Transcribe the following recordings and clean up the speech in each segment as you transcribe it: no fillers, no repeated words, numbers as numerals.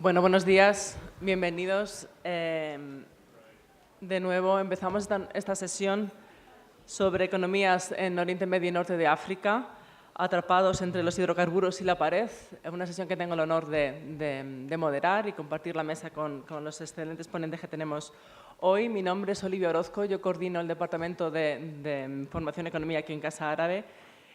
Bueno, buenos días, bienvenidos. De nuevo empezamos esta sesión sobre economías en Oriente Medio y Norte de África, atrapados entre los hidrocarburos y la pared. Es una sesión que tengo el honor de moderar y compartir la mesa con los excelentes ponentes que tenemos hoy. Mi nombre es Olivia Orozco, yo coordino el Departamento de Formación y Economía aquí en Casa Árabe.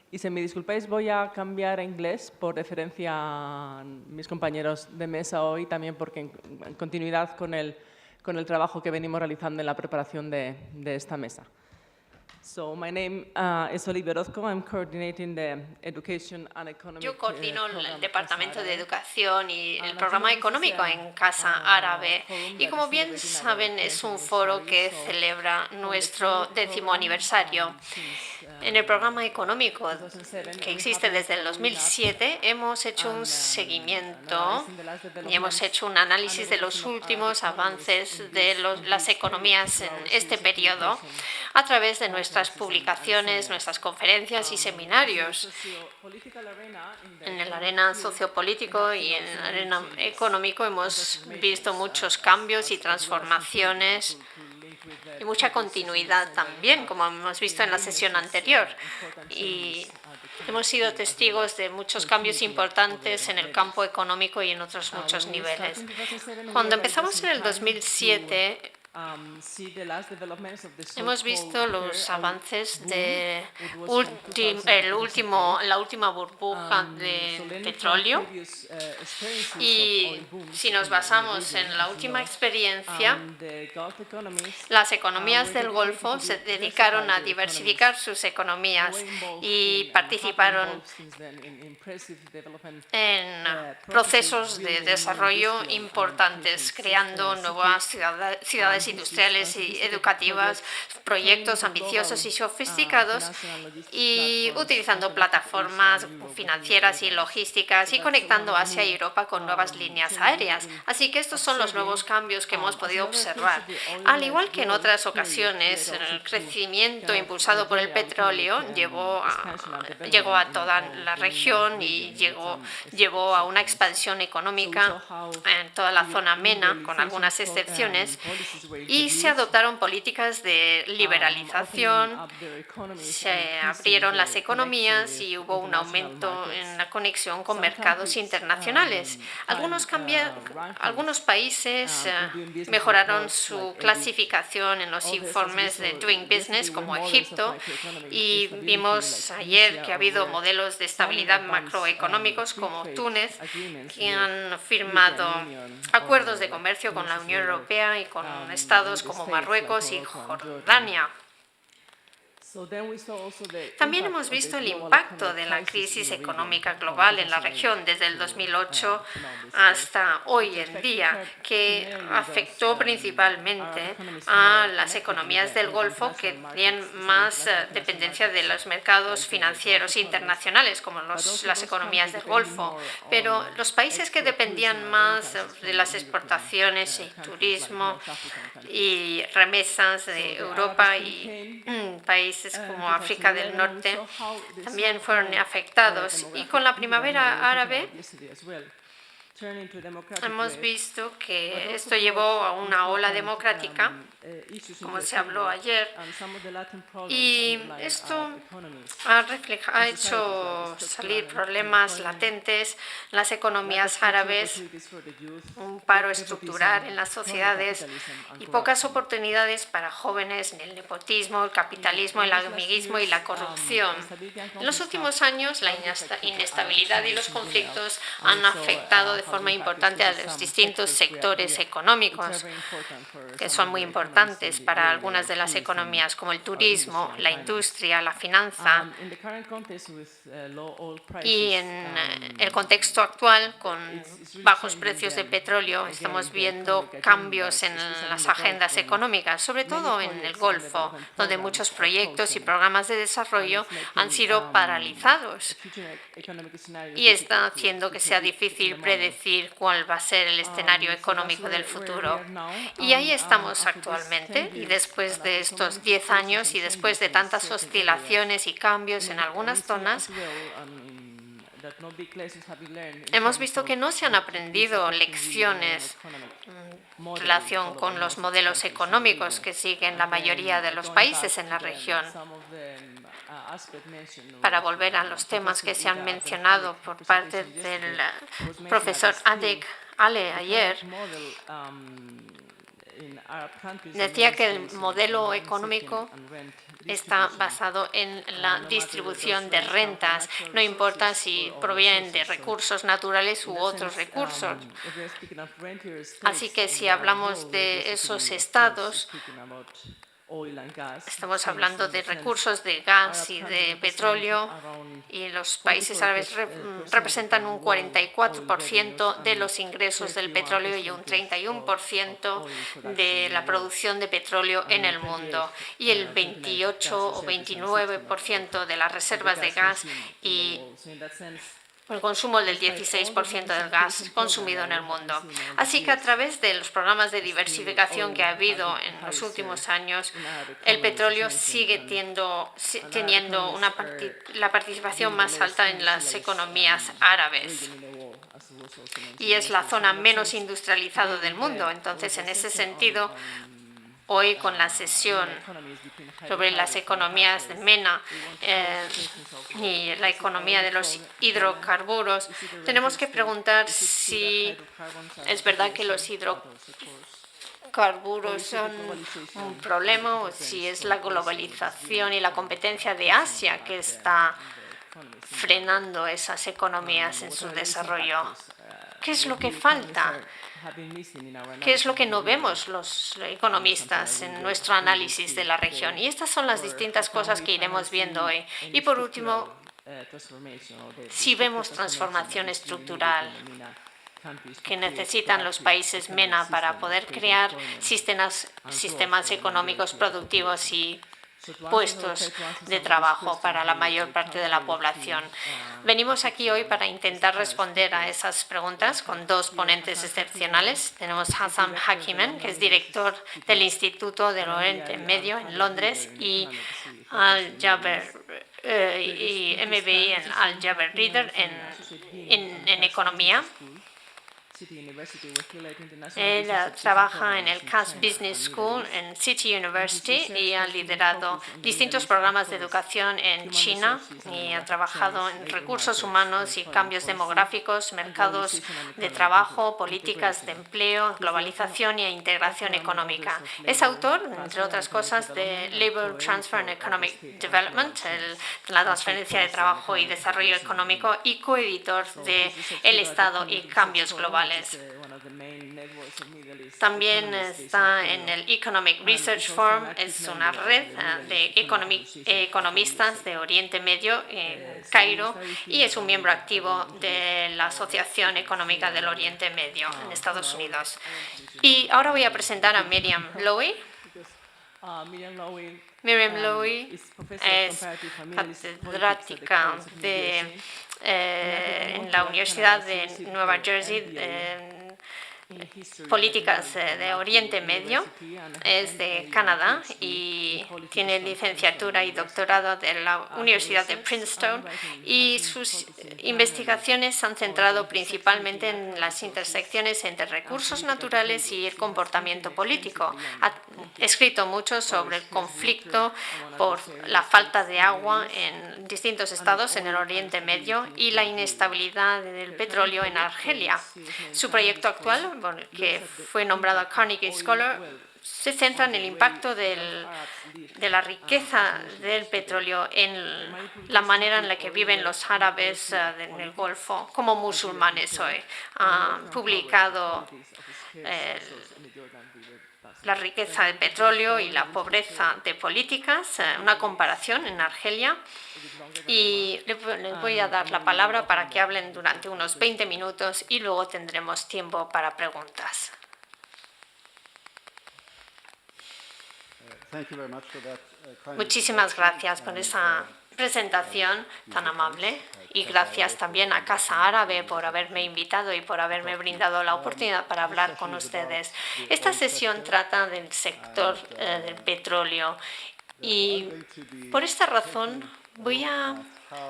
Y si me disculpáis, voy a cambiar a inglés por referencia a mis compañeros de mesa hoy, también porque en continuidad con el trabajo que venimos realizando en la preparación de esta mesa. So, my name is Olivia Orozco. I'm coordinating the Education and Economic Yo coordino el program Departamento de Casa Educación y el Árabe. programa económico en Casa Árabe. Y como bien saben, es un foro que celebra nuestro 10º aniversario. En el programa económico que existe desde el 2007, hemos hecho un seguimiento y hemos hecho un análisis de los últimos avances de las economías en este periodo a través de nuestras publicaciones, nuestras conferencias y seminarios. En el arena sociopolítico y en el arena económico hemos visto muchos cambios y transformaciones y mucha continuidad también, como hemos visto en la sesión anterior. Y hemos sido testigos de muchos cambios importantes en el campo económico y en otros muchos niveles. Cuando empezamos en el 2007, hemos visto los avances de la última burbuja de petróleo y si nos basamos en la última experiencia, las economías del Golfo se dedicaron a diversificar sus economías y participaron en procesos de desarrollo importantes, creando nuevas ciudades industriales y educativas, proyectos ambiciosos y sofisticados y utilizando plataformas financieras y logísticas y conectando Asia y Europa con nuevas líneas aéreas. Así que estos son los nuevos cambios que hemos podido observar. Al igual que en otras ocasiones, el crecimiento impulsado por el petróleo llegó a toda la región y llevó a una expansión económica en toda la zona MENA, con algunas excepciones, y se adoptaron políticas de liberalización, se abrieron las economías y hubo un aumento en la conexión con mercados internacionales. Algunos países mejoraron su clasificación en los informes de Doing Business, como Egipto, y vimos ayer que ha habido modelos de estabilidad macroeconómicos como Túnez, que han firmado acuerdos de comercio con la Unión Europea y con estados como Marruecos y Jordania. También hemos visto el impacto de la crisis económica global en la región desde el 2008 hasta hoy en día, que afectó principalmente a las economías del Golfo que tenían más dependencia de los mercados financieros internacionales, como las economías del Golfo. Pero los países que dependían más de las exportaciones y turismo y remesas de Europa y países como África del Norte también fueron afectados. Y con la primavera árabe hemos visto que esto llevó a una ola democrática, como se habló ayer, y esto ha hecho salir problemas latentes en las economías árabes, un paro estructural en las sociedades y pocas oportunidades para jóvenes en el nepotismo, el capitalismo, el amiguismo y la corrupción. En los últimos años, la inestabilidad y los conflictos han afectado de forma importante a los distintos sectores económicos, que son muy importantes para algunas de las economías, como el turismo, la industria, la finanza. Y en el contexto actual, con bajos precios de petróleo, estamos viendo cambios en las agendas económicas, sobre todo en el Golfo, donde muchos proyectos y programas de desarrollo han sido paralizados y está haciendo que sea difícil predecir cuál va a ser el escenario económico del futuro. Y ahí estamos actualmente, y después de estos 10 años y después de tantas oscilaciones y cambios en algunas zonas, hemos visto que no se han aprendido lecciones en relación con los modelos económicos que siguen la mayoría de los países en la región. Para volver a los temas que se han mencionado por parte del profesor Adek Ale ayer, decía que el modelo económico está basado en la distribución de rentas, no importa si provienen de recursos naturales u otros recursos. Así que si hablamos de esos estados, estamos hablando de recursos de gas y de petróleo, y los países árabes representan un 44% de los ingresos del petróleo y un 31% de la producción de petróleo en el mundo, y el 28 o 29% de las reservas de gas y el consumo del 16% del gas consumido en el mundo. Así que a través de los programas de diversificación que ha habido en los últimos años, el petróleo sigue teniendo la participación más alta en las economías árabes. Y es la zona menos industrializada del mundo. Entonces, en ese sentido, hoy con la sesión sobre las economías de MENA y la economía de los hidrocarburos, tenemos que preguntar si es verdad que los hidrocarburos son un problema o si es la globalización y la competencia de Asia que está frenando esas economías en su desarrollo. ¿Qué es lo que falta? ¿Qué es lo que no vemos los economistas en nuestro análisis de la región? Y estas son las distintas cosas que iremos viendo hoy. Y por último, si vemos transformación estructural que necesitan los países MENA para poder crear sistemas económicos productivos y puestos de trabajo para la mayor parte de la población. Venimos aquí hoy para intentar responder a esas preguntas con dos ponentes excepcionales. Tenemos Hassan Hakimen, que es director del Instituto del Oriente Medio en Londres, y Al-Jaber y MBA en Al-Jaber Reader en economía. Él trabaja en el Cass Business School en City University y ha liderado distintos programas de educación en China y ha trabajado en recursos humanos y cambios demográficos, mercados de trabajo, políticas de empleo, globalización e integración económica. Es autor, entre otras cosas, de Labour Transfer and Economic Development, la transferencia de trabajo y desarrollo económico, y coeditor de El Estado y Cambios Globales. También está en el Economic Research Forum, es una red de economistas de Oriente Medio en Cairo, y es un miembro activo de la Asociación Económica del Oriente Medio en Estados Unidos. Y ahora voy a presentar a Miriam Lowy. Miriam Lowy es catedrática en la Universidad de Nueva Jersey, políticas de Oriente Medio, es de Canadá y tiene licenciatura y doctorado de la Universidad de Princeton, y sus investigaciones se han centrado principalmente en las intersecciones entre recursos naturales y el comportamiento político. Ha escrito mucho sobre el conflicto por la falta de agua en distintos estados en el Oriente Medio y la inestabilidad del petróleo en Argelia. Su proyecto actual, que fue nombrado Carnegie Scholar, se centra en el impacto de la riqueza del petróleo en la manera en la que viven los árabes en el Golfo como musulmanes hoy. Ha publicado la riqueza del petróleo y la pobreza de políticas, una comparación en Argelia, y les voy a dar la palabra para que hablen durante unos 20 minutos y luego tendremos tiempo para preguntas. Muchísimas gracias por esa presentación tan amable, y gracias también a Casa Árabe por haberme invitado y por haberme brindado la oportunidad para hablar con ustedes. Esta sesión trata del sector del petróleo, y por esta razón Voy a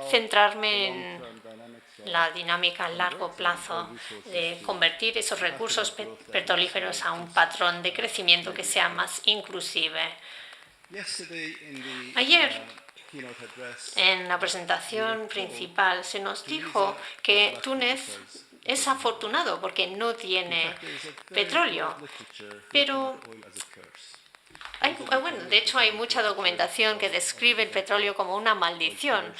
centrarme en la dinámica a largo plazo de convertir esos recursos petrolíferos a un patrón de crecimiento que sea más inclusive. Ayer, en la presentación principal, se nos dijo que Túnez es afortunado porque no tiene petróleo, pero de hecho hay mucha documentación que describe el petróleo como una maldición.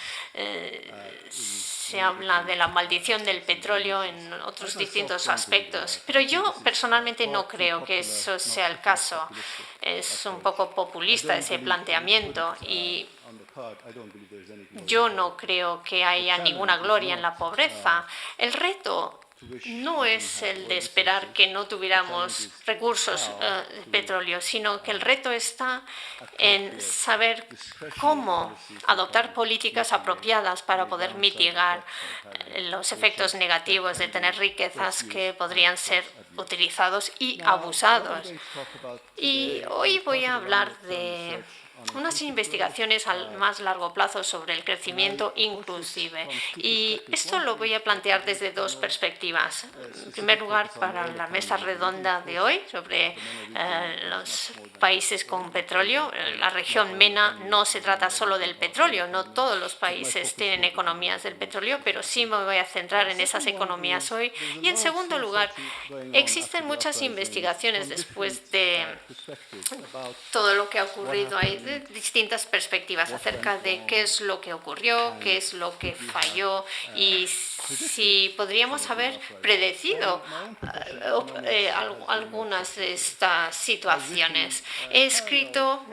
Se habla de la maldición del petróleo en otros distintos aspectos, pero yo personalmente no creo que eso sea el caso. Es un poco populista ese planteamiento y yo no creo que haya ninguna gloria en la pobreza. El reto no es el de esperar que no tuviéramos recursos de petróleo, sino que el reto está en saber cómo adoptar políticas apropiadas para poder mitigar los efectos negativos de tener riquezas que podrían ser utilizados y abusados. Y hoy voy a hablar de unas investigaciones a más largo plazo sobre el crecimiento inclusive. Y esto lo voy a plantear desde dos perspectivas. En primer lugar, para la mesa redonda de hoy sobre los países con petróleo. La región MENA no se trata solo del petróleo, no todos los países tienen economías del petróleo, pero sí me voy a centrar en esas economías hoy. Y en segundo lugar, existen muchas investigaciones después de todo lo que ha ocurrido ahí, de distintas perspectivas acerca de qué es lo que ocurrió, qué es lo que falló y si podríamos haber predecido algunas de estas situaciones. He escrito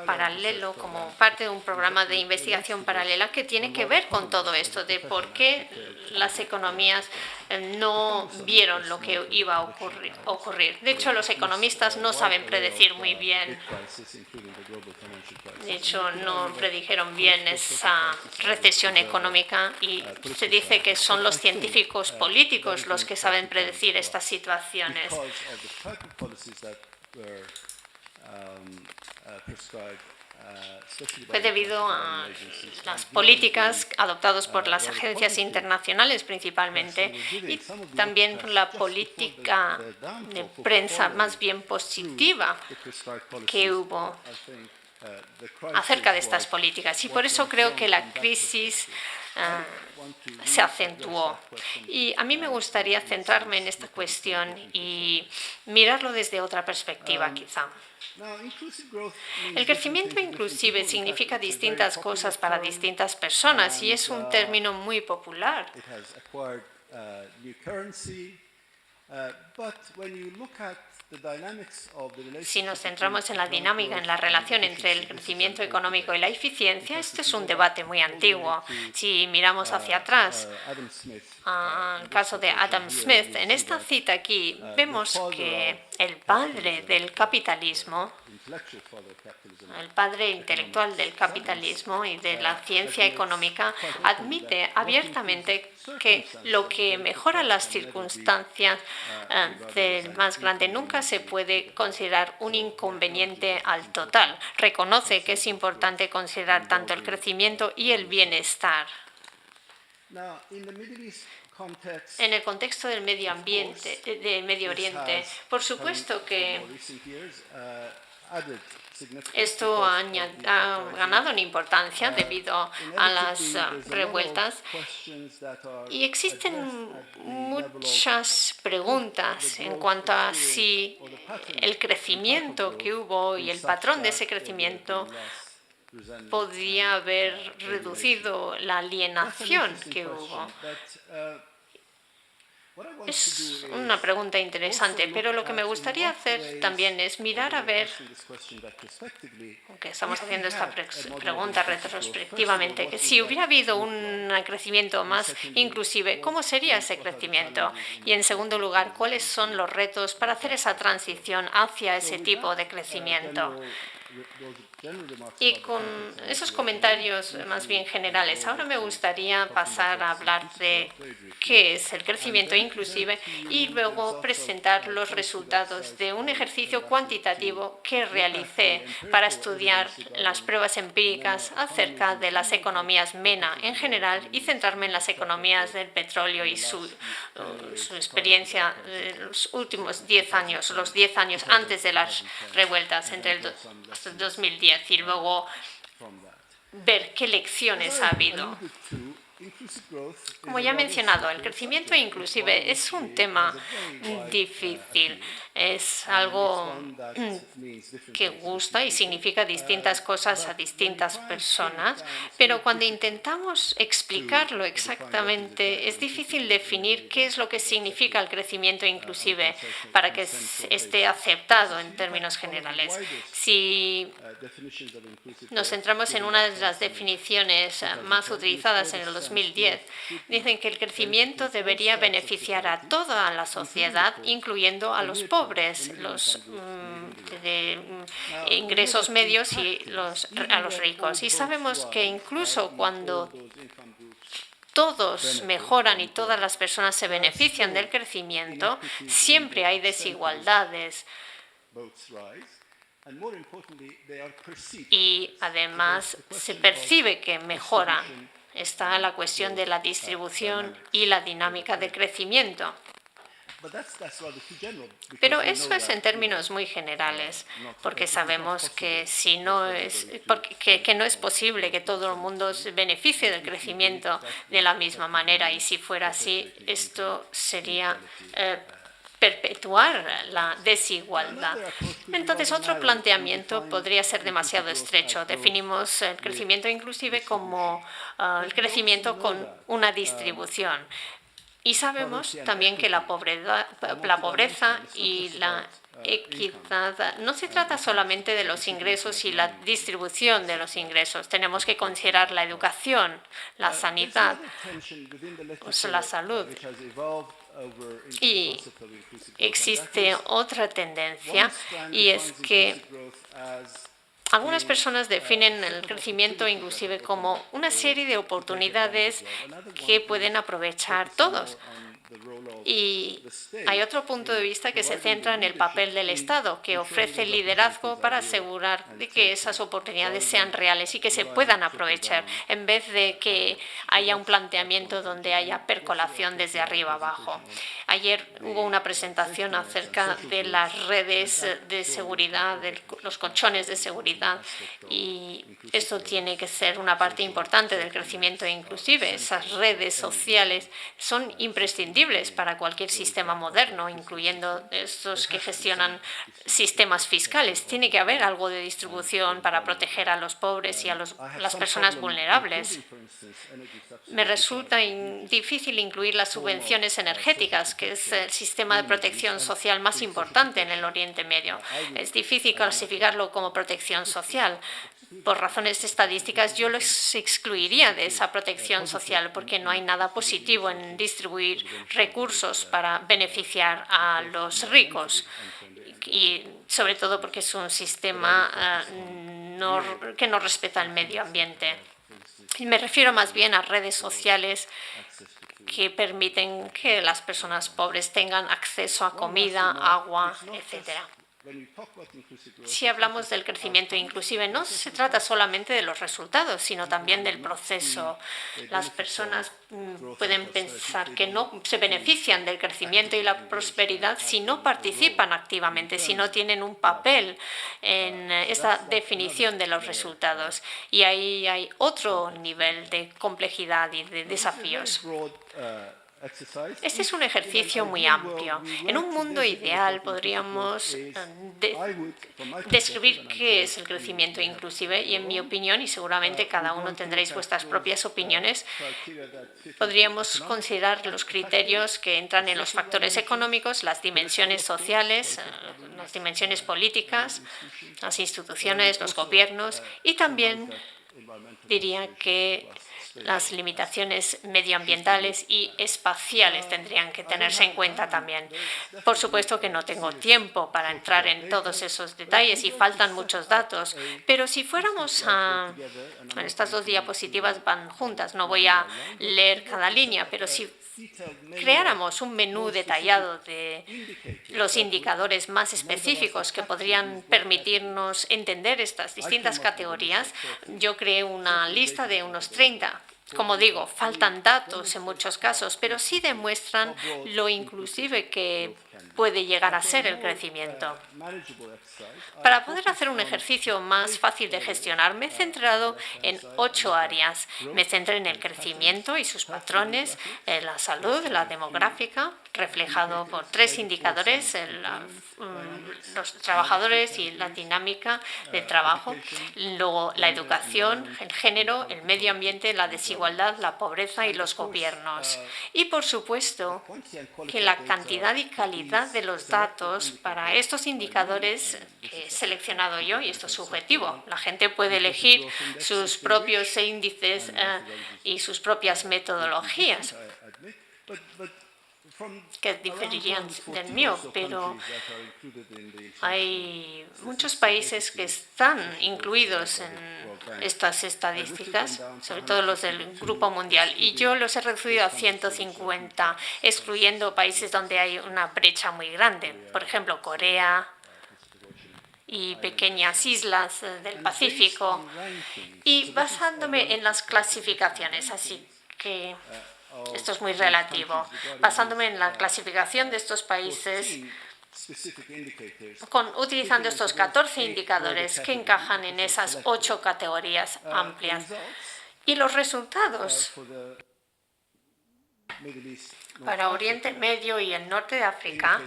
paralelo como parte de un programa de investigación paralela que tiene que ver con todo esto de por qué las economías no vieron lo que iba a ocurrir. De hecho, los economistas no saben predecir muy bien. De hecho, no predijeron bien esa recesión económica y se dice que son los científicos políticos los que saben predecir estas situaciones. Fue debido a las políticas adoptadas por las agencias internacionales principalmente y también por la política de prensa más bien positiva que hubo acerca de estas políticas. Y por eso creo que la crisis se acentuó. Y a mí me gustaría centrarme en esta cuestión y mirarlo desde otra perspectiva, quizá. El crecimiento inclusive significa distintas cosas para distintas personas y es un término muy popular. Si nos centramos en la dinámica, en la relación entre el crecimiento económico y la eficiencia, este es un debate muy antiguo. Si miramos hacia atrás, al caso de Adam Smith, en esta cita aquí vemos que el padre del capitalismo, el padre intelectual del capitalismo y de la ciencia económica, admite abiertamente que lo que mejora las circunstancias del más grande nunca se puede considerar un inconveniente al total. Reconoce que es importante considerar tanto el crecimiento y el bienestar. En el contexto del medio ambiente, del Medio Oriente, por supuesto que esto ha ganado en importancia debido a las revueltas y existen muchas preguntas en cuanto a si el crecimiento que hubo y el patrón de ese crecimiento podía haber reducido la alienación que hubo. Es una pregunta interesante, pero lo que me gustaría hacer también es mirar a ver, aunque estamos haciendo esta pregunta retrospectivamente, que si hubiera habido un crecimiento más inclusive, ¿cómo sería ese crecimiento? Y en segundo lugar, ¿cuáles son los retos para hacer esa transición hacia ese tipo de crecimiento? Y con esos comentarios más bien generales, ahora me gustaría pasar a hablar de qué es el crecimiento inclusive y luego presentar los resultados de un ejercicio cuantitativo que realicé para estudiar las pruebas empíricas acerca de las economías MENA en general y centrarme en las economías del petróleo y su experiencia de los últimos 10 años, los 10 años antes de las revueltas entre el 2010 y luego ver qué lecciones ha habido. Como ya he mencionado, el crecimiento inclusive es un tema difícil. Es algo que gusta y significa distintas cosas a distintas personas, pero cuando intentamos explicarlo exactamente, es difícil definir qué es lo que significa el crecimiento inclusive para que esté aceptado en términos generales. Si nos centramos en una de las definiciones más utilizadas en el 2010, dicen que el crecimiento debería beneficiar a toda la sociedad, incluyendo a los pobres, los de ingresos medios y a los ricos. Y sabemos que incluso cuando todos mejoran y todas las personas se benefician del crecimiento, siempre hay desigualdades. Y además se percibe que mejoran. Está la cuestión de la distribución y la dinámica de crecimiento. Pero eso es en términos muy generales, porque sabemos que no es posible que todo el mundo se beneficie del crecimiento de la misma manera, y si fuera así, esto sería perpetuar la desigualdad. Entonces, otro planteamiento podría ser demasiado estrecho. Definimos el crecimiento inclusive como el crecimiento con una distribución. Y sabemos también que la pobreza y la equidad no se trata solamente de los ingresos y la distribución de los ingresos. Tenemos que considerar la educación, la sanidad, la salud. Y existe otra tendencia, y es que algunas personas definen el crecimiento inclusive como una serie de oportunidades que pueden aprovechar todos. Y hay otro punto de vista que se centra en el papel del Estado, que ofrece liderazgo para asegurar de que esas oportunidades sean reales y que se puedan aprovechar, en vez de que haya un planteamiento donde haya percolación desde arriba abajo. Ayer hubo una presentación acerca de las redes de seguridad, de los colchones de seguridad, y esto tiene que ser una parte importante del crecimiento inclusive. Esas redes sociales son imprescindibles para cualquier sistema moderno, incluyendo estos que gestionan sistemas fiscales. Tiene que haber algo de distribución para proteger a los pobres y a las personas vulnerables. Me resulta difícil incluir las subvenciones energéticas, que es el sistema de protección social más importante en el Oriente Medio. Es difícil clasificarlo como protección social. Por razones estadísticas, yo los excluiría de esa protección social porque no hay nada positivo en distribuir recursos para beneficiar a los ricos, y sobre todo porque es un sistema que no respeta el medio ambiente. Y me refiero más bien a redes sociales que permiten que las personas pobres tengan acceso a comida, agua, etcétera. Si hablamos del crecimiento inclusive, no se trata solamente de los resultados, sino también del proceso. Las personas pueden pensar que no se benefician del crecimiento y la prosperidad si no participan activamente, si no tienen un papel en esa definición de los resultados. Y ahí hay otro nivel de complejidad y de desafíos. Este es un ejercicio muy amplio. En un mundo ideal podríamos describir qué es el crecimiento inclusive, y en mi opinión, y seguramente cada uno tendréis vuestras propias opiniones, podríamos considerar los criterios que entran en los factores económicos, las dimensiones sociales, las dimensiones políticas, las instituciones, los gobiernos, y también diría que Las limitaciones medioambientales y espaciales tendrían que tenerse en cuenta también. Por supuesto que no tengo tiempo para entrar en todos esos detalles y faltan muchos datos, pero si fuéramos a... Estas dos diapositivas van juntas, no voy a leer cada línea, pero si creáramos un menú detallado de los indicadores más específicos que podrían permitirnos entender estas distintas categorías, yo creé una lista de unos 30. Como digo, faltan datos en muchos casos, pero sí demuestran lo inclusive que puede llegar a ser el crecimiento. Para poder hacer un ejercicio más fácil de gestionar, me he centrado en 8 áreas. Me centré en el crecimiento y sus patrones, en la salud, la demográfica, reflejado por 3 indicadores, los trabajadores y la dinámica del trabajo, luego la educación, el género, el medio ambiente, la desigualdad, la pobreza y los gobiernos. Y, por supuesto, que la cantidad y calidad de los datos para estos indicadores que he seleccionado yo, y esto es subjetivo, la gente puede elegir sus propios índices y sus propias metodologías que diferirían del mío, pero hay muchos países que están incluidos en estas estadísticas, sobre todo los del Grupo Mundial, y yo los he reducido a 150, excluyendo países donde hay una brecha muy grande, por ejemplo, Corea y pequeñas islas del Pacífico, y basándome en las clasificaciones, así que esto es muy relativo. Basándome en la clasificación de estos países, utilizando estos 14 indicadores que encajan en esas 8 categorías amplias. Y los resultados para Oriente Medio y el norte de África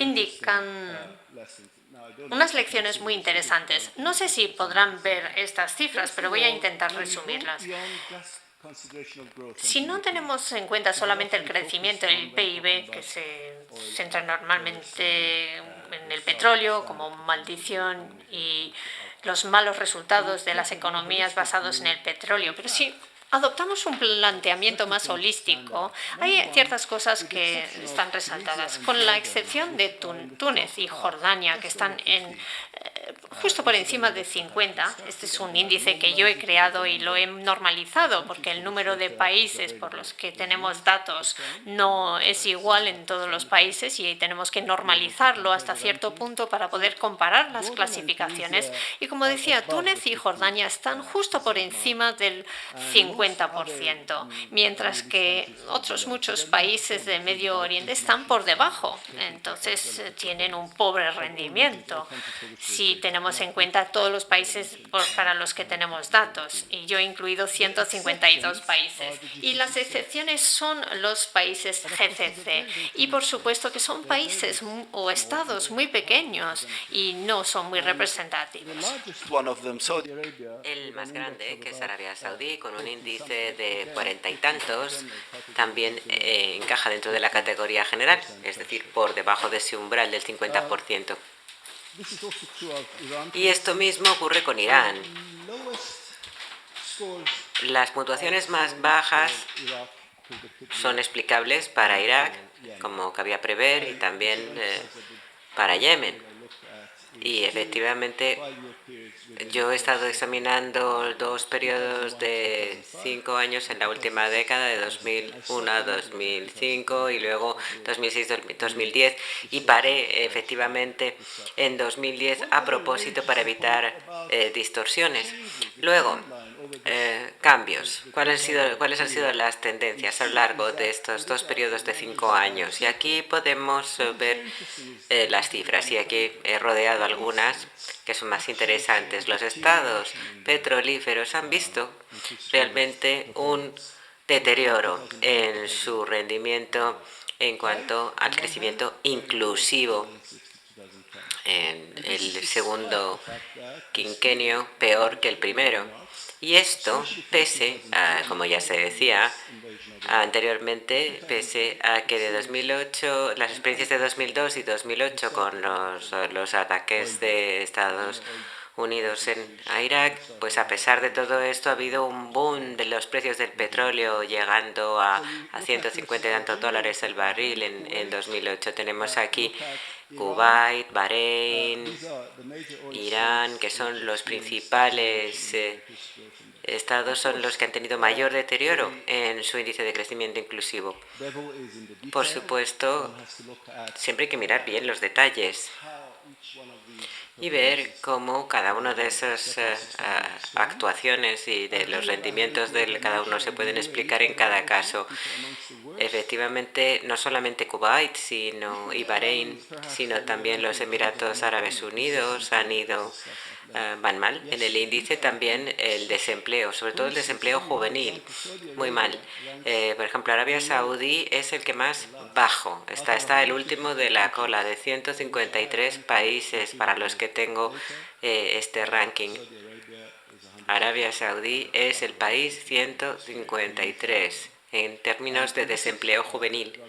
indican unas lecciones muy interesantes. No sé si podrán ver estas cifras, pero voy a intentar resumirlas. Si no tenemos en cuenta solamente el crecimiento del PIB, que se centra normalmente en el petróleo como maldición y los malos resultados de las economías basados en el petróleo, pero sí adoptamos un planteamiento más holístico, hay ciertas cosas que están resaltadas, con la excepción de Túnez y Jordania, que están justo por encima de 50. Este es un índice que yo he creado y lo he normalizado, porque el número de países por los que tenemos datos no es igual en todos los países y tenemos que normalizarlo hasta cierto punto para poder comparar las clasificaciones. Y como decía, Túnez y Jordania están justo por encima del 50%, mientras que otros muchos países del Medio Oriente están por debajo. Entonces tienen un pobre rendimiento si tenemos en cuenta todos los países para los que tenemos datos. Y yo he incluido 152 países. Y las excepciones son los países GCC. Y por supuesto que son países o estados muy pequeños y no son muy representativos. El más grande, que es Arabia Saudí, con un índice de 40 y tantos, también encaja dentro de la categoría general, es decir, por debajo de ese umbral del 50%. Y esto mismo ocurre con Irán. Las puntuaciones más bajas son explicables para Irak, como cabía prever, y también para Yemen. Y efectivamente, yo he estado examinando 2 periodos de 5 años en la última década, de 2001 a 2005 y luego 2006-2010, y paré efectivamente en 2010 a propósito para evitar distorsiones. Luego, cambios. ¿Cuáles han sido las tendencias a lo largo de estos 2 periodos de 5 años? Y aquí podemos ver las cifras, y aquí he rodeado algunas que son más interesantes. Los estados petrolíferos han visto realmente un deterioro en su rendimiento en cuanto al crecimiento inclusivo. En el segundo quinquenio peor que el primero. Y esto, pese a, como ya se decía anteriormente, pese a que de 2008, las experiencias de 2002 y 2008 con los ataques de Estados unidos a Irak, pues a pesar de todo esto ha habido un boom de los precios del petróleo llegando a 150 y tantos dólares el barril en 2008. Tenemos aquí Kuwait, Bahrein, Irán, que son los principales estados, son los que han tenido mayor deterioro en su índice de crecimiento inclusivo. Por supuesto, siempre hay que mirar bien los detalles y ver cómo cada una de esas actuaciones y de los rendimientos de cada uno se pueden explicar en cada caso. Efectivamente, no solamente Kuwait y Bahrein, sino también los Emiratos Árabes Unidos van mal. En el índice también el desempleo, sobre todo el desempleo juvenil, muy mal. Por ejemplo, Arabia Saudí es el que más bajo está el último de la cola de 153 países para los que tengo este ranking. Arabia Saudí es el país 153 en términos de desempleo juvenil.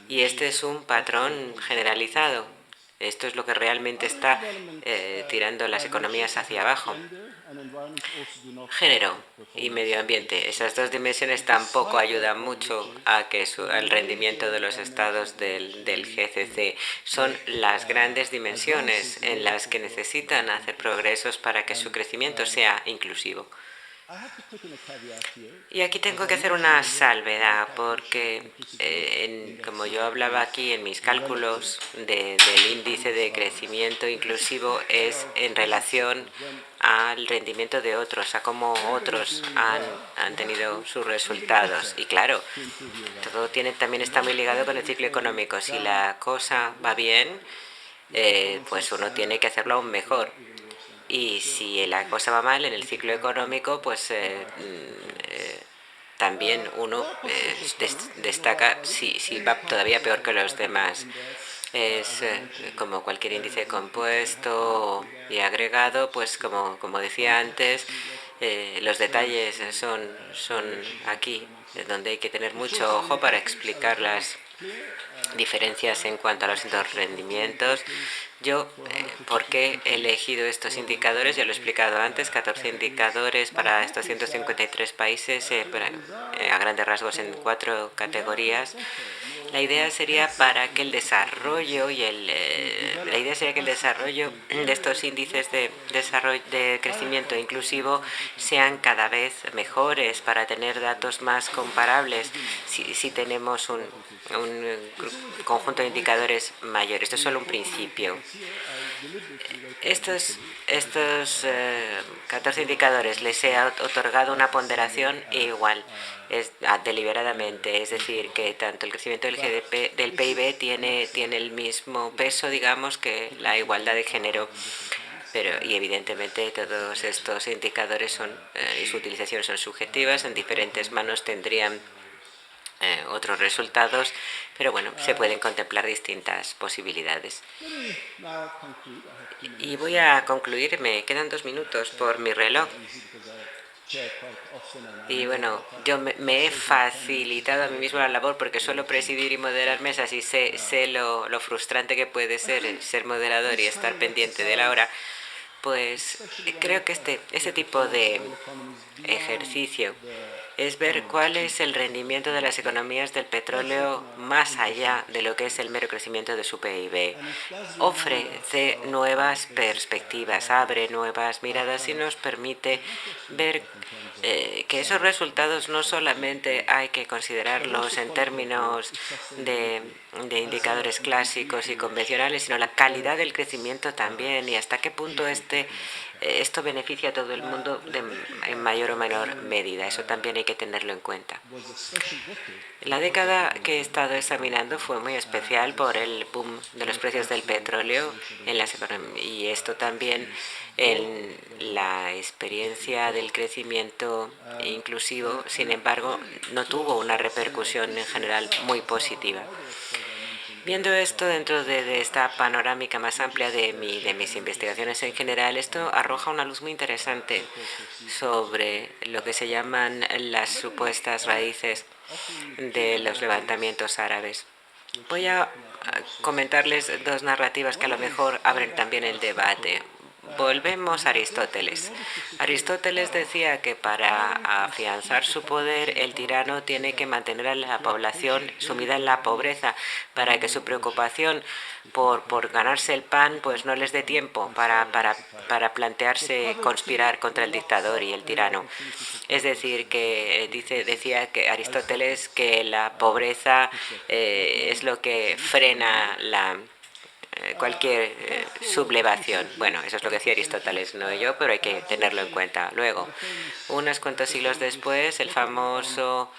Y este es un patrón generalizado. Esto es lo que realmente está tirando las economías hacia abajo. Género y medio ambiente. Esas dos dimensiones tampoco ayudan mucho a que el rendimiento de los estados del GCC. Son las grandes dimensiones en las que necesitan hacer progresos para que su crecimiento sea inclusivo. Y aquí tengo que hacer una salvedad porque, como yo hablaba aquí en mis cálculos del índice de crecimiento inclusivo, es en relación al rendimiento de otros, a cómo otros han tenido sus resultados. Y claro, todo también está muy ligado con el ciclo económico. Si la cosa va bien, pues uno tiene que hacerlo aún mejor. Y si la cosa va mal en el ciclo económico, pues también uno destaca si va todavía peor que los demás. Es como cualquier índice compuesto y agregado, pues como decía antes, los detalles son aquí, donde hay que tener mucho ojo para explicar las diferencias en cuanto a los dos rendimientos. Yo, ¿por qué he elegido estos indicadores? Ya lo he explicado antes, 14 indicadores para estos 153 países, a grandes rasgos en 4 categorías. La idea sería para que el desarrollo de estos índices de crecimiento inclusivo sean cada vez mejores para tener datos más comparables si tenemos un conjunto de indicadores mayores. Esto es solo un principio. Estos 14 indicadores les he otorgado una ponderación igual, deliberadamente, es decir, que tanto el crecimiento del PIB tiene el mismo peso, digamos, que la igualdad de género. Y evidentemente todos estos indicadores y su utilización son subjetivas, en diferentes manos tendrían otros resultados, pero bueno, se pueden contemplar distintas posibilidades. Y voy a concluir, me quedan 2 minutos por mi reloj. Y bueno, yo me he facilitado a mí mismo la labor porque suelo presidir y moderar mesas y sé lo frustrante que puede ser moderador y estar pendiente de la hora. Pues creo que este tipo de ejercicio es ver cuál es el rendimiento de las economías del petróleo más allá de lo que es el mero crecimiento de su PIB. Ofrece nuevas perspectivas, abre nuevas miradas y nos permite ver que esos resultados no solamente hay que considerarlos en términos de indicadores clásicos y convencionales, sino la calidad del crecimiento también y hasta qué punto esto beneficia a todo el mundo en mayor o menor medida. Eso también hay que tenerlo en cuenta. La década que he estado examinando fue muy especial por el boom de los precios del petróleo y esto también en la experiencia del crecimiento inclusivo, sin embargo, no tuvo una repercusión en general muy positiva. Viendo esto dentro de esta panorámica más amplia de mis investigaciones en general, esto arroja una luz muy interesante sobre lo que se llaman las supuestas raíces de los levantamientos árabes. Voy a comentarles 2 narrativas que a lo mejor abren también el debate. volvemos a Aristóteles. Aristóteles decía que para afianzar su poder, el tirano tiene que mantener a la población sumida en la pobreza, para que su preocupación por ganarse el pan pues no les dé tiempo para plantearse conspirar contra el dictador y el tirano. Es decir, que decía que Aristóteles que la pobreza es lo que frena cualquier sublevación. Bueno, eso es lo que decía Aristóteles, no yo, pero hay que tenerlo en cuenta. Luego, unos cuantos siglos después, el famoso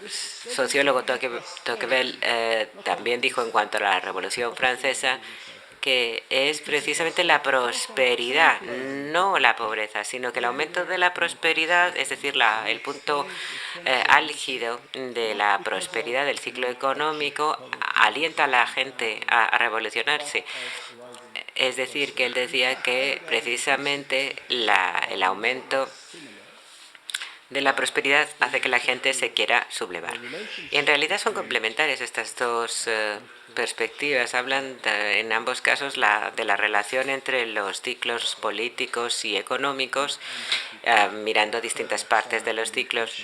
sociólogo Tocqueville también dijo en cuanto a la Revolución Francesa que es precisamente la prosperidad, no la pobreza, sino que el aumento de la prosperidad, es decir, el punto álgido de la prosperidad del ciclo económico, alienta a la gente a revolucionarse. Es decir, que él decía que precisamente el aumento de la prosperidad hace que la gente se quiera sublevar. Y en realidad son complementarias estas dos perspectivas. Hablan en ambos casos de la relación entre los ciclos políticos y económicos, mirando distintas partes de los ciclos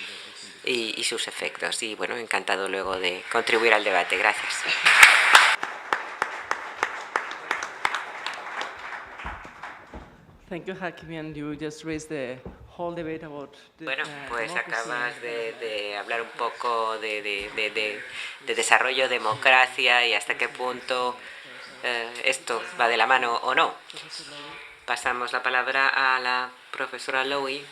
y sus efectos. Y bueno, encantado luego de contribuir al debate. Gracias. Thank you, Hakimian. You just raised the whole debate about bueno, pues acabas de hablar un poco de desarrollo, democracia y hasta qué punto esto va de la mano o no. Pasamos la palabra a la profesora Lowy.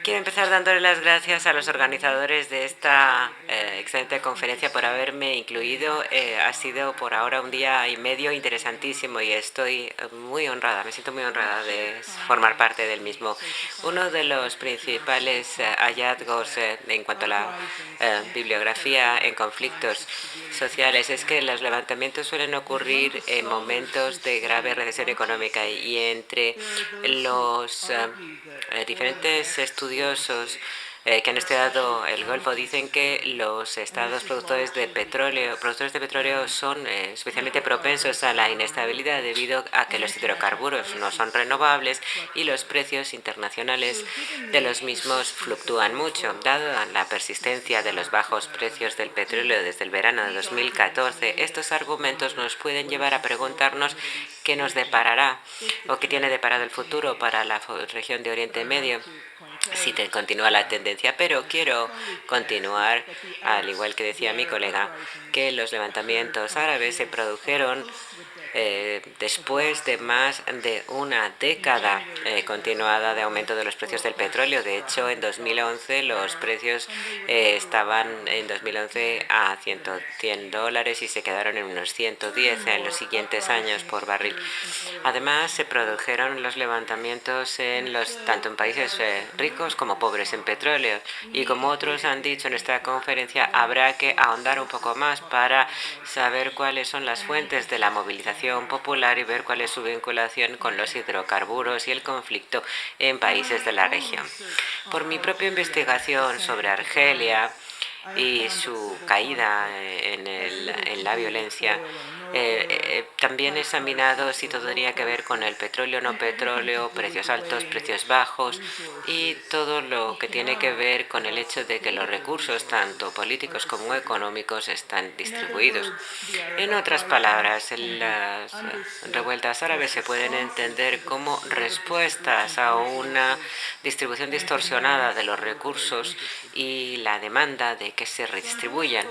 Quiero empezar dándole las gracias a los organizadores de esta excelente conferencia por haberme incluido. Ha sido por ahora un día y medio interesantísimo y estoy muy honrada, me siento muy honrada de formar parte del mismo. Uno de los principales hallazgos en cuanto a la bibliografía en conflictos sociales es que los levantamientos suelen ocurrir en momentos de grave recesión económica y entre los diferentes estudiosos que han estudiado el Golfo dicen que los estados productores de petróleo son especialmente propensos a la inestabilidad debido a que los hidrocarburos no son renovables y los precios internacionales de los mismos fluctúan mucho. Dado la persistencia de los bajos precios del petróleo desde el verano de 2014, estos argumentos nos pueden llevar a preguntarnos qué nos deparará o qué tiene deparado el futuro para la región de Oriente Medio si continúa la tendencia, pero quiero continuar, al igual que decía mi colega, que los levantamientos árabes se produjeron después de más de una década continuada de aumento de los precios del petróleo. De hecho, en 2011 los precios estaban en 2011 a $100 y se quedaron en unos 110 en los siguientes años por barril. Además, se produjeron los levantamientos tanto en países ricos como pobres en petróleo. Y como otros han dicho en esta conferencia, habrá que ahondar un poco más para saber cuáles son las fuentes de la movilización popular y ver cuál es su vinculación con los hidrocarburos y el conflicto en países de la región. Por mi propia investigación sobre Argelia y su caída en la violencia, también he examinado si todo tenía que ver con el petróleo, no petróleo, precios altos, precios bajos y todo lo que tiene que ver con el hecho de que los recursos, tanto políticos como económicos, están distribuidos. En otras palabras, las revueltas árabes se pueden entender como respuestas a una distribución distorsionada de los recursos y la demanda de que se redistribuyan.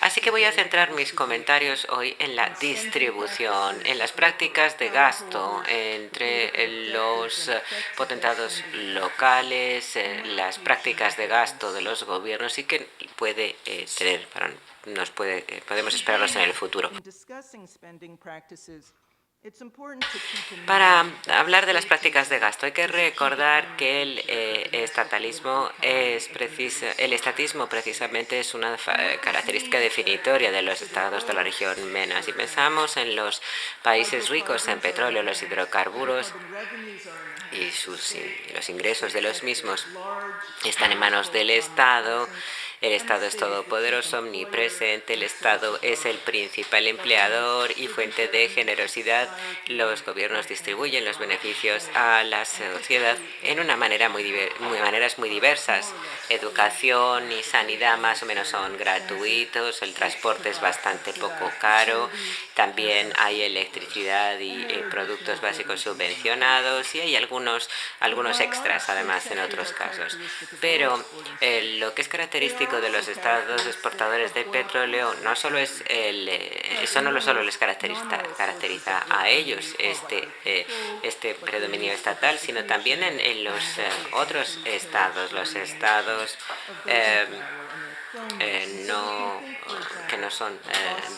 Así que voy a centrar mis comentarios hoy en la distribución, en las prácticas de gasto entre los potentados locales, las prácticas de gasto de los gobiernos y qué puede podemos esperarnos en el futuro. Para hablar de las prácticas de gasto hay que recordar que el estatismo precisamente es una característica definitoria de los estados de la región MENA. Si pensamos en los países ricos en petróleo, los hidrocarburos y los ingresos de los mismos están en manos del Estado El Estado es todopoderoso, omnipresente, el Estado es el principal empleador y fuente de generosidad. Los gobiernos distribuyen los beneficios a la sociedad en una manera maneras muy diversas. Educación y sanidad más o menos son gratuitos, el transporte es bastante poco caro, también hay electricidad y productos básicos subvencionados y hay algunos extras además en otros casos. Pero lo que es característico de los estados exportadores de petróleo no solo es eso no solo les caracteriza a ellos este predominio estatal, sino también en los otros estados, los estados que no son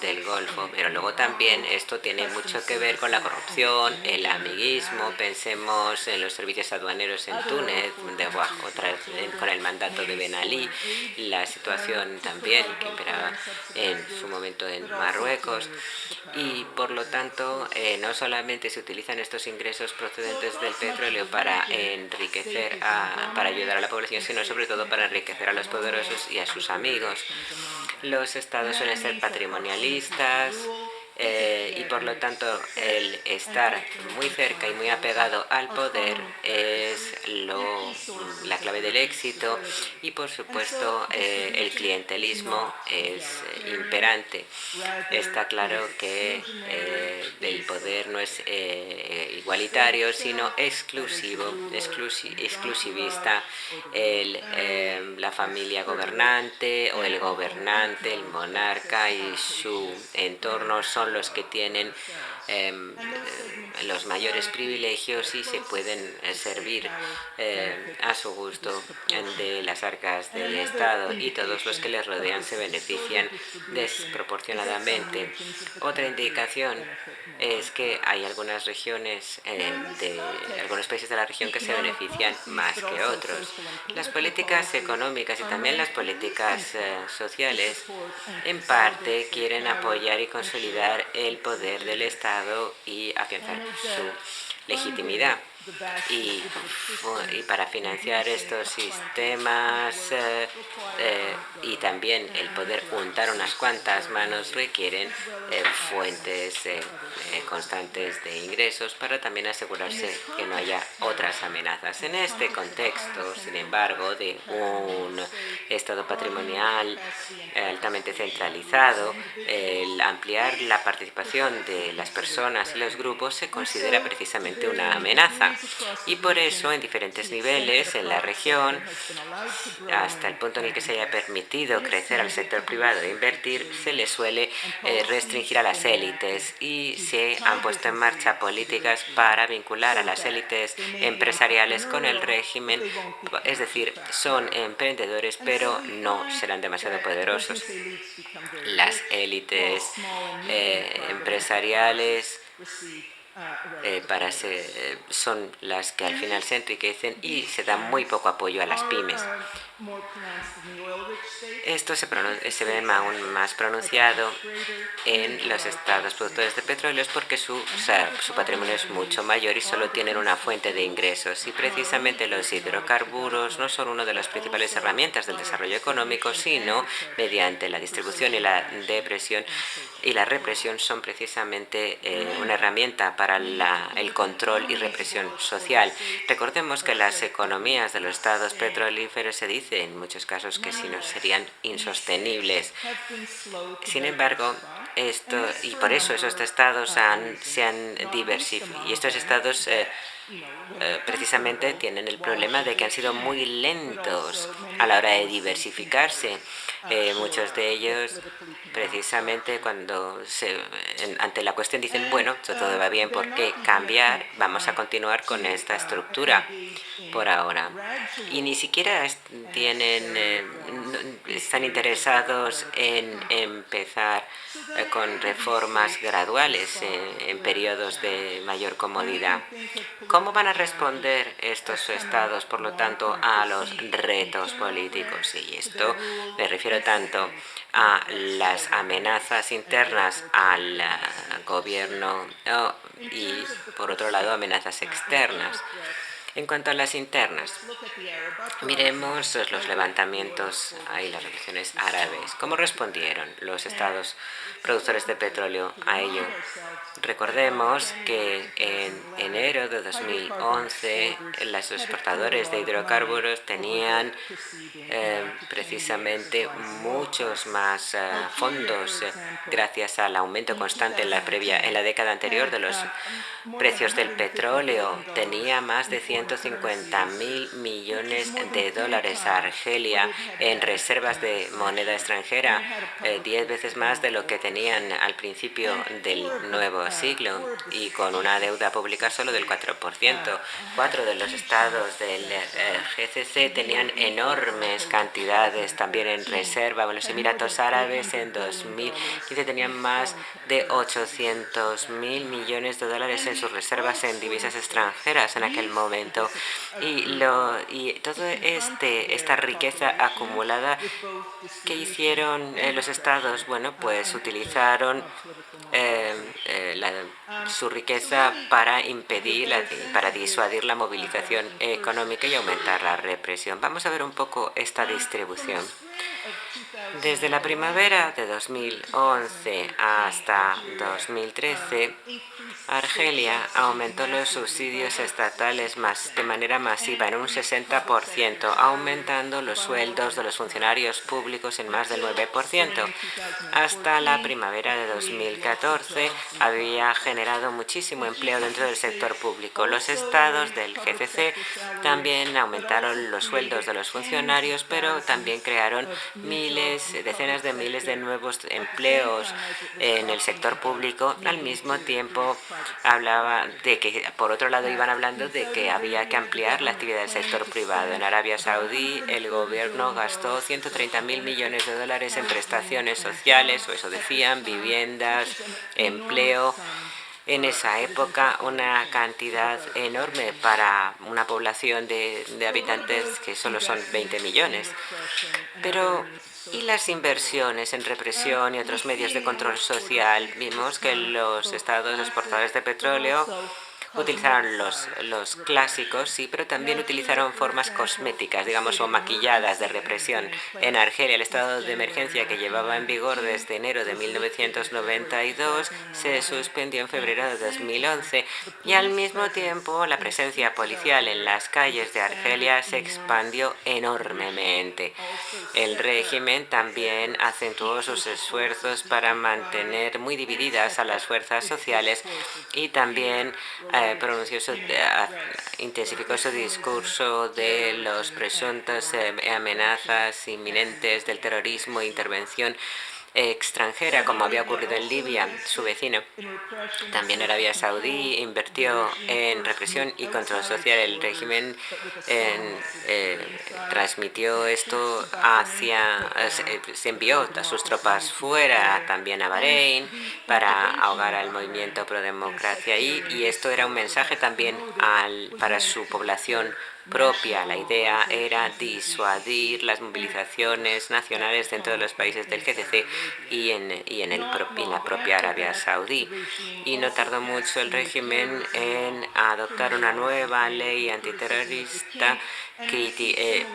del Golfo, pero luego también esto tiene mucho que ver con la corrupción, el amiguismo. Pensemos en los servicios aduaneros en Túnez, con el mandato de Ben Ali, la situación también que imperaba en su momento en Marruecos, y por lo tanto no solamente se utilizan estos ingresos procedentes del petróleo para para ayudar a la población, sino sobre todo para enriquecer a los poderosos y a sus amigos. Los estados suelen ser patrimonialistas y por lo tanto el estar muy cerca y muy apegado al poder es la clave del éxito, y por supuesto el clientelismo es imperante. Está claro que el poder no es igualitario, sino exclusivista. La familia gobernante o el gobernante, el monarca y su entorno son los que tienen los mayores privilegios y se pueden servir a su gusto de las arcas del Estado, y todos los que les rodean se benefician desproporcionadamente. Otra indicación es que hay algunas regiones algunos países de la región que se benefician más que otros. Las políticas económicas y también las políticas sociales en parte quieren apoyar y consolidar el poder del Estado y afianzar su legitimidad. Y para financiar estos sistemas y también el poder juntar unas cuantas manos requieren fuentes constantes de ingresos para también asegurarse que no haya otras amenazas. En este contexto, sin embargo, de un Estado patrimonial altamente centralizado, el ampliar la participación de las personas y los grupos se considera precisamente una amenaza. Y por eso, en diferentes niveles en la región, hasta el punto en el que se haya permitido crecer al sector privado e invertir, se le suele restringir a las élites, y se han puesto en marcha políticas para vincular a las élites empresariales con el régimen, es decir, son emprendedores pero no serán demasiado poderosos. Las élites empresariales son las que al final se enriquecen y se da muy poco apoyo a las pymes. Esto se ve aún más pronunciado en los estados productores de petróleos porque su patrimonio es mucho mayor y solo tienen una fuente de ingresos. Y precisamente los hidrocarburos no son una de las principales herramientas del desarrollo económico, sino mediante la distribución y la depresión y la represión son precisamente una herramienta para el control y represión social. Recordemos que las economías de los estados petrolíferos se dice en muchos casos que si no serían insostenibles. Sin embargo, y por eso esos estados se han diversificado, y estos estados precisamente tienen el problema de que han sido muy lentos a la hora de diversificarse. Muchos de ellos, precisamente ante la cuestión dicen, bueno, todo va bien, ¿por qué cambiar? Vamos a continuar con esta estructura por ahora. Y ni siquiera están interesados en empezar con reformas graduales en periodos de mayor comodidad. ¿Cómo van a responder estos estados, por lo tanto, a los retos políticos? Y esto me refiero tanto a las amenazas internas al gobierno y, por otro lado, amenazas externas. En cuanto a las internas, miremos los levantamientos y las revoluciones árabes. ¿Cómo respondieron los estados productores de petróleo a ello? Recordemos que en enero de 2011 los exportadores de hidrocarburos tenían precisamente muchos más fondos gracias al aumento constante en la década anterior de los precios del petróleo. Tenía más de 150.000 millones de dólares a Argelia en reservas de moneda extranjera, 10 veces más de lo que tenían al principio del nuevo siglo, y con una deuda pública solo del 4%. 4 de los estados del GCC tenían enormes cantidades también en reserva. Los Emiratos Árabes en 2015 tenían más de 800.000 millones de dólares en sus reservas en divisas extranjeras en aquel momento. Y toda esta riqueza acumulada, ¿qué hicieron los estados? Bueno, pues utilizaron su riqueza para para disuadir la movilización económica y aumentar la represión. Vamos a ver un poco esta distribución. Desde la primavera de 2011 hasta 2013, Argelia aumentó los subsidios estatales de manera masiva en un 60%, aumentando los sueldos de los funcionarios públicos en más del 9%. Hasta la primavera de 2014 había generado muchísimo empleo dentro del sector público. Los estados del GCC también aumentaron los sueldos de los funcionarios, pero también crearon decenas de miles de nuevos empleos en el sector público. Al mismo tiempo, hablaba de que, por otro lado, iban hablando de que había que ampliar la actividad del sector privado. En Arabia Saudí, el gobierno gastó 130.000 millones de dólares en prestaciones sociales, o eso decían, viviendas, empleo. En esa época, una cantidad enorme para una población de habitantes que solo son 20 millones. Pero, ¿y las inversiones en represión y otros medios de control social? Vimos que los estados exportadores de petróleo utilizaron los clásicos, sí, pero también utilizaron formas cosméticas, digamos, o maquilladas de represión. En Argelia, el estado de emergencia que llevaba en vigor desde enero de 1992 se suspendió en febrero de 2011, y al mismo tiempo la presencia policial en las calles de Argelia se expandió enormemente. El régimen también acentuó sus esfuerzos para mantener muy divididas a las fuerzas sociales, y también intensificó su discurso de los presuntos amenazas inminentes del terrorismo e intervención extranjera, como había ocurrido en Libia, su vecino. También Arabia Saudí invirtió en represión y control social. El régimen transmitió esto se envió a sus tropas fuera, también a Bahrein, para ahogar al movimiento pro democracia, y esto era un mensaje también para su población propia. La idea era disuadir las movilizaciones nacionales dentro de los países del GCC y en la propia Arabia Saudí. Y no tardó mucho el régimen en adoptar una nueva ley antiterrorista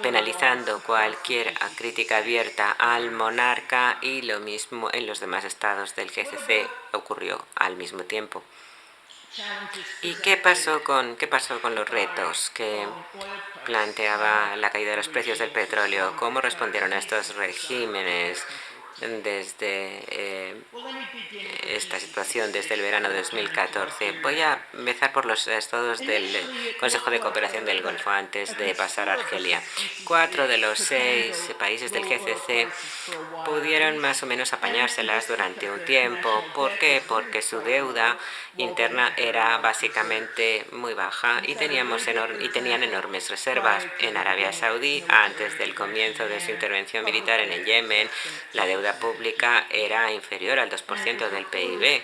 penalizando cualquier crítica abierta al monarca, y lo mismo en los demás estados del GCC ocurrió al mismo tiempo. ¿Y qué pasó con los retos que planteaba la caída de los precios del petróleo? ¿Cómo respondieron a estos regímenes desde esta situación desde el verano de 2014? Voy a empezar por los estados del Consejo de Cooperación del Golfo antes de pasar a Argelia. 4 de los 6 países del GCC pudieron más o menos apañárselas durante un tiempo. ¿Por qué? Porque su deuda interna era básicamente muy baja y tenían enormes reservas. En Arabia Saudí, antes del comienzo de su intervención militar en el Yemen, la deuda pública era inferior al 2% del PIB,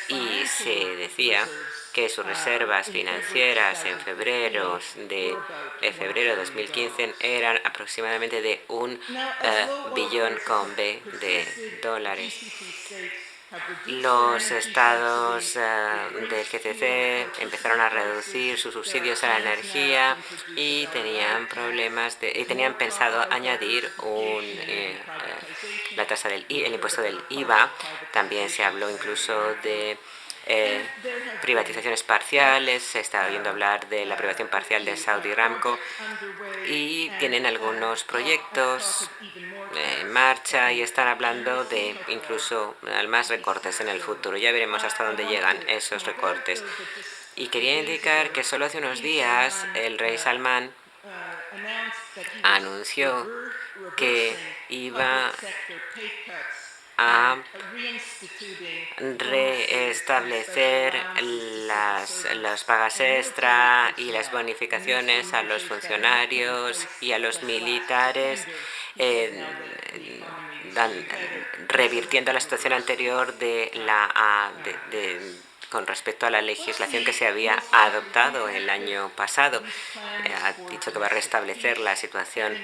y se decía que sus reservas financieras en febrero de 2015 eran aproximadamente de $1 billón de dólares. los estados del GCC empezaron a reducir sus subsidios a la energía y tenían tenían pensado añadir la tasa el impuesto del IVA. También se habló incluso de privatizaciones parciales, se está oyendo hablar de la privatización parcial de Saudi Aramco y tienen algunos proyectos en marcha y están hablando de incluso más recortes en el futuro. Ya veremos hasta dónde llegan esos recortes. Y quería indicar que solo hace unos días el rey Salmán anunció que iba a restablecer las pagas extra y las bonificaciones a los funcionarios y a los militares, revirtiendo la situación anterior con respecto a la legislación que se había adoptado el año pasado. Ha dicho que va a restablecer la situación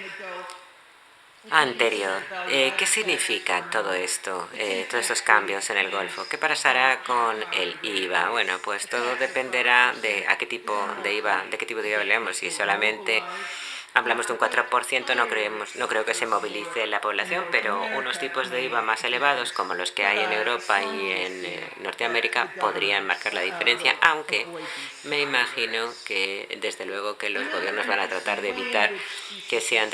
anterior. ¿Qué significa todo esto, todos estos cambios en el Golfo? ¿Qué pasará con el IVA? Bueno, pues todo dependerá de qué tipo de IVA hablemos. Si solamente hablamos de un 4%, no creo que se movilice la población, pero unos tipos de IVA más elevados, como los que hay en Europa y en Norteamérica, podrían marcar la diferencia, aunque me imagino que, desde luego, que los gobiernos van a tratar de evitar que sean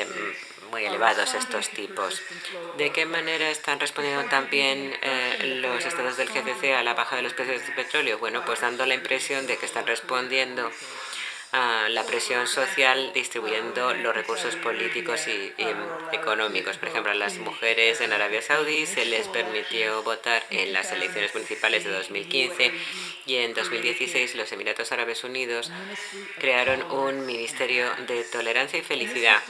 muy elevados estos tipos. ¿De qué manera están respondiendo también los estados del GCC a la baja de los precios del petróleo? Bueno, pues dando la impresión de que están respondiendo a la presión social distribuyendo los recursos políticos y económicos. Por ejemplo, a las mujeres en Arabia Saudí se les permitió votar en las elecciones municipales de 2015 y en 2016 los Emiratos Árabes Unidos crearon un ministerio de tolerancia y felicidad.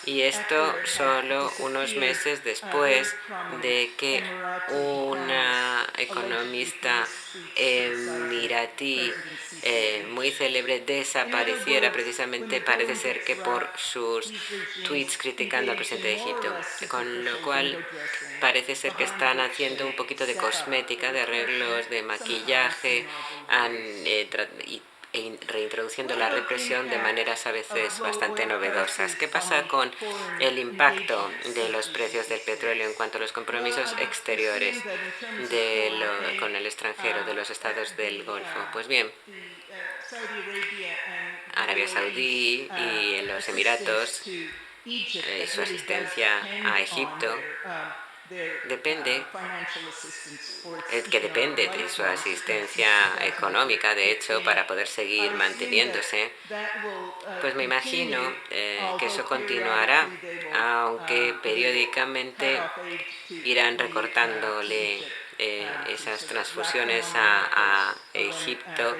Y esto solo unos meses después de que una economista emiratí muy célebre desapareciera, precisamente parece ser que por sus tweets criticando al presidente de Egipto, con lo cual parece ser que están haciendo un poquito de cosmética, de arreglos de maquillaje reintroduciendo la represión de maneras a veces bastante novedosas. ¿Qué pasa con el impacto de los precios del petróleo en cuanto a los compromisos exteriores con el extranjero de los estados del Golfo? Pues bien, Arabia Saudí y los Emiratos, su asistencia a Egipto depende de su asistencia económica, de hecho, para poder seguir manteniéndose. Pues me imagino que eso continuará, aunque periódicamente irán recortándole esas transfusiones a Egipto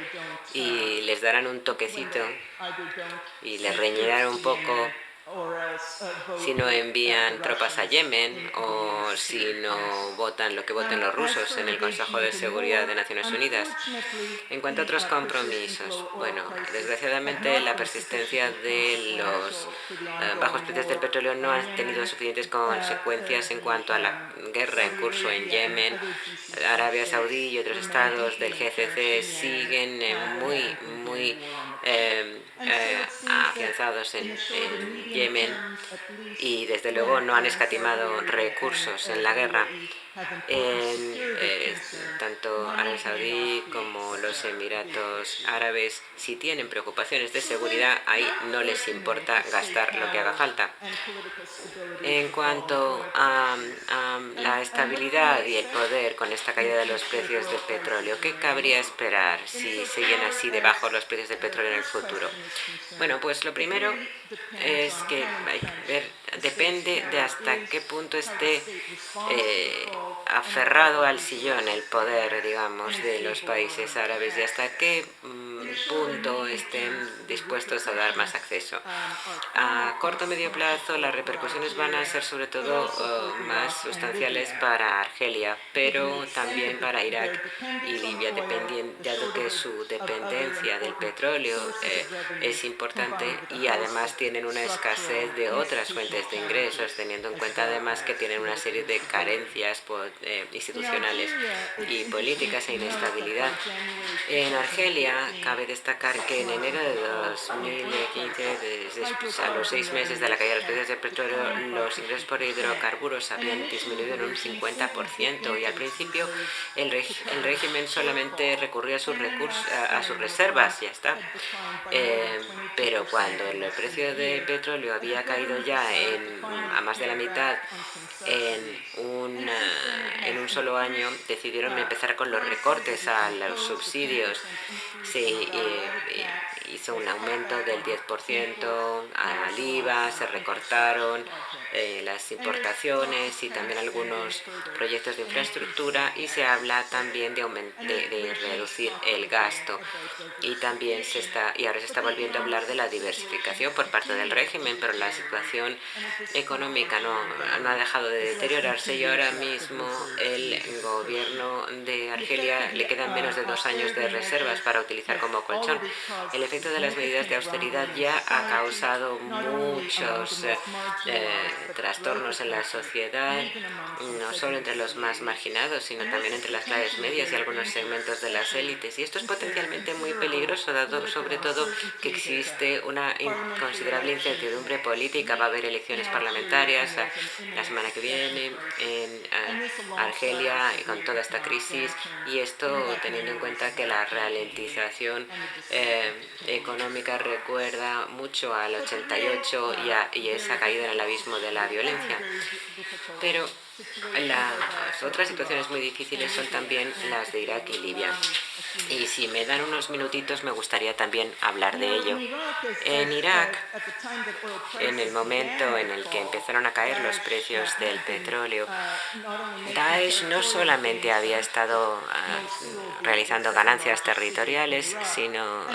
y les darán un toquecito y les reñirán un poco si no envían tropas a Yemen o si no votan lo que voten los rusos en el Consejo de Seguridad de Naciones Unidas. En cuanto a otros compromisos, bueno, desgraciadamente la persistencia de los bajos precios del petróleo no ha tenido suficientes consecuencias en cuanto a la guerra en curso en Yemen. Arabia Saudí y otros estados del GCC siguen muy afianzados en Yemen y desde luego no han escatimado recursos en la guerra. Tanto Arabia Saudí como los Emiratos Árabes, si tienen preocupaciones de seguridad, ahí no les importa gastar lo que haga falta. En cuanto a la estabilidad y el poder con esta caída de los precios del petróleo, ¿qué cabría esperar si siguen así de bajos los precios del petróleo en el futuro? Bueno, pues lo primero es que hay que ver, depende de hasta qué punto esté aferrado al sillón el poder, digamos, de los países árabes y hasta qué punto estén dispuestos a dar más acceso. A corto o medio plazo, las repercusiones van a ser sobre todo más sustanciales para Argelia, pero también para Irak y Libia, dado que su dependencia del petróleo es importante y además tienen una escasez de otras fuentes de ingresos, teniendo en cuenta además que tienen una serie de carencias institucionales y políticas e inestabilidad. En Argelia cabe destacar que en enero de 2015, a los 6 meses de la caída de los precios del petróleo, los ingresos por hidrocarburos habían disminuido en un 50% y al principio el régimen solamente recurría a sus reservas, ya está. Pero cuando el precio del petróleo había caído ya a más de la mitad en un solo año, decidieron empezar con los recortes a los subsidios. Se hizo un aumento del 10% al IVA, se recortaron las importaciones y también algunos proyectos de infraestructura, y se habla también de reducir el gasto. Y también ahora se está volviendo a hablar de la diversificación por parte del régimen, pero la situación económica no ha dejado de deteriorarse y ahora mismo el gobierno de Argelia le quedan menos de 2 años de reservas para utilizar como colchón. El efecto de las medidas de austeridad ya ha causado muchos trastornos en la sociedad, no solo entre los más marginados, sino también entre las clases medias y algunos segmentos de las élites. Y esto es potencialmente muy peligroso, dado sobre todo que existe una considerable incertidumbre política. Va a haber elecciones parlamentarias la semana que viene en Argelia con toda esta crisis, y esto teniendo en cuenta que la ralentización económica recuerda mucho al 88 y esa caída en el abismo de la violencia. Pero las otras situaciones muy difíciles son también las de Irak y Libia. Y si me dan unos minutitos, me gustaría también hablar de ello. En Irak, en el momento en el que empezaron a caer los precios del petróleo, Daesh no solamente había estado realizando ganancias territoriales, sino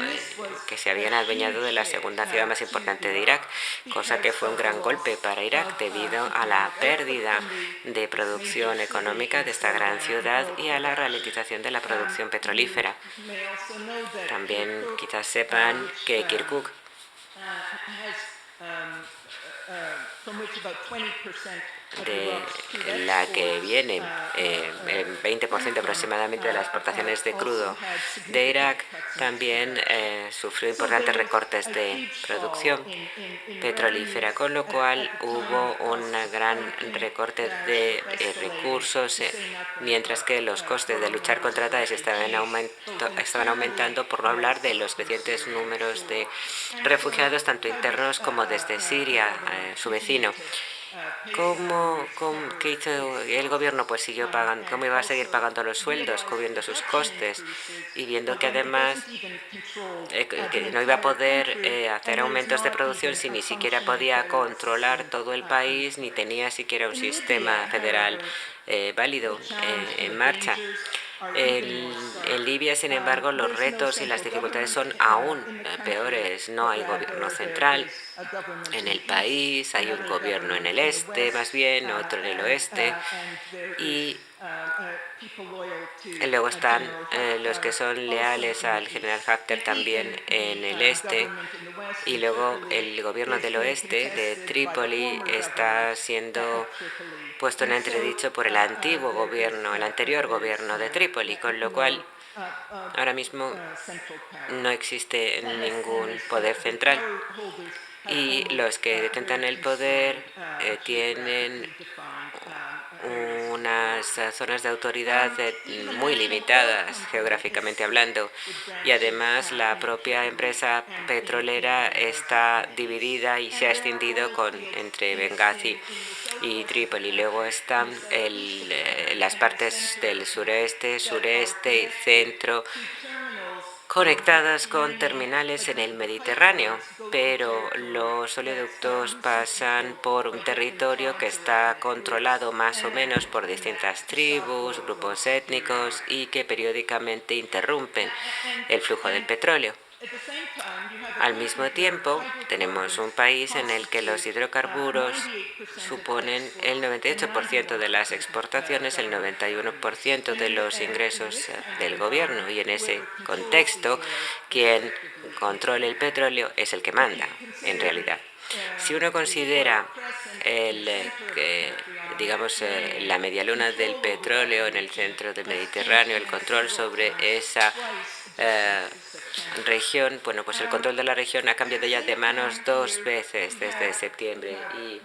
que se habían adueñado de la segunda ciudad más importante de Irak, cosa que fue un gran golpe para Irak debido a la pérdida de producción económica de esta gran ciudad y a la ralentización de la producción petrolífera. También quizás sepan que Kirkuk, de la que viene el 20% aproximadamente de las exportaciones de crudo de Irak, también sufrió importantes recortes de producción petrolífera, con lo cual hubo un gran recorte de recursos, mientras que los costes de luchar contra Daesh estaban aumentando, por no hablar de los crecientes números de refugiados, tanto internos como desde Siria, su vecino. ¿Qué hizo el gobierno? Pues siguió pagando. ¿Cómo iba a seguir pagando los sueldos, cubriendo sus costes y viendo que además que no iba a poder hacer aumentos de producción si ni siquiera podía controlar todo el país, ni tenía siquiera un sistema federal válido en marcha? En Libia, sin embargo, los retos y las dificultades son aún peores. No hay gobierno central en el país, hay un gobierno en el este, más bien, otro en el oeste, y luego están los que son leales al general Haftar también en el este, y luego el gobierno del oeste de Trípoli está siendo puesto en entredicho por el anterior gobierno de Trípoli, con lo cual ahora mismo no existe ningún poder central. Y los que detentan el poder tienen unas zonas de autoridad muy limitadas geográficamente hablando, y además la propia empresa petrolera está dividida y se ha extendido entre Benghazi y Trípoli. Luego están las partes del sureste y centro, conectadas con terminales en el Mediterráneo, pero los oleoductos pasan por un territorio que está controlado más o menos por distintas tribus, grupos étnicos, y que periódicamente interrumpen el flujo del petróleo. Al mismo tiempo, tenemos un país en el que los hidrocarburos suponen el 98% de las exportaciones, el 91% de los ingresos del gobierno, y en ese contexto, quien controla el petróleo es el que manda, en realidad. Si uno considera la medialuna del petróleo en el centro del Mediterráneo, el control sobre esa región, bueno, pues el control de la región ha cambiado ya de manos 2 veces desde septiembre, y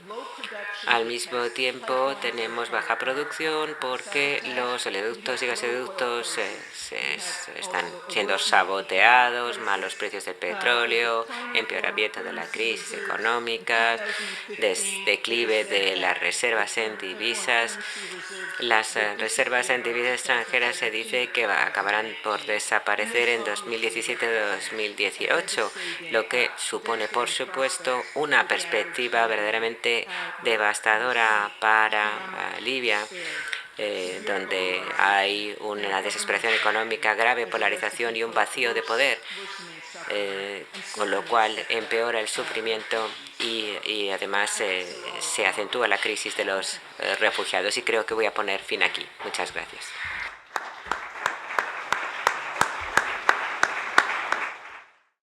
al mismo tiempo tenemos baja producción porque los oleoductos y gasoductos están siendo saboteados, malos precios del petróleo, empeoramiento de la crisis económica, declive de las reservas en divisas. Las reservas en divisas extranjeras se dice que acabarán por desaparecer en 2017-2018, lo que supone, por supuesto, una perspectiva verdaderamente devastadora para Libia, donde hay una desesperación económica, grave polarización y un vacío de poder, con lo cual empeora el sufrimiento y además se acentúa la crisis de los refugiados. Y creo que voy a poner fin aquí. Muchas gracias.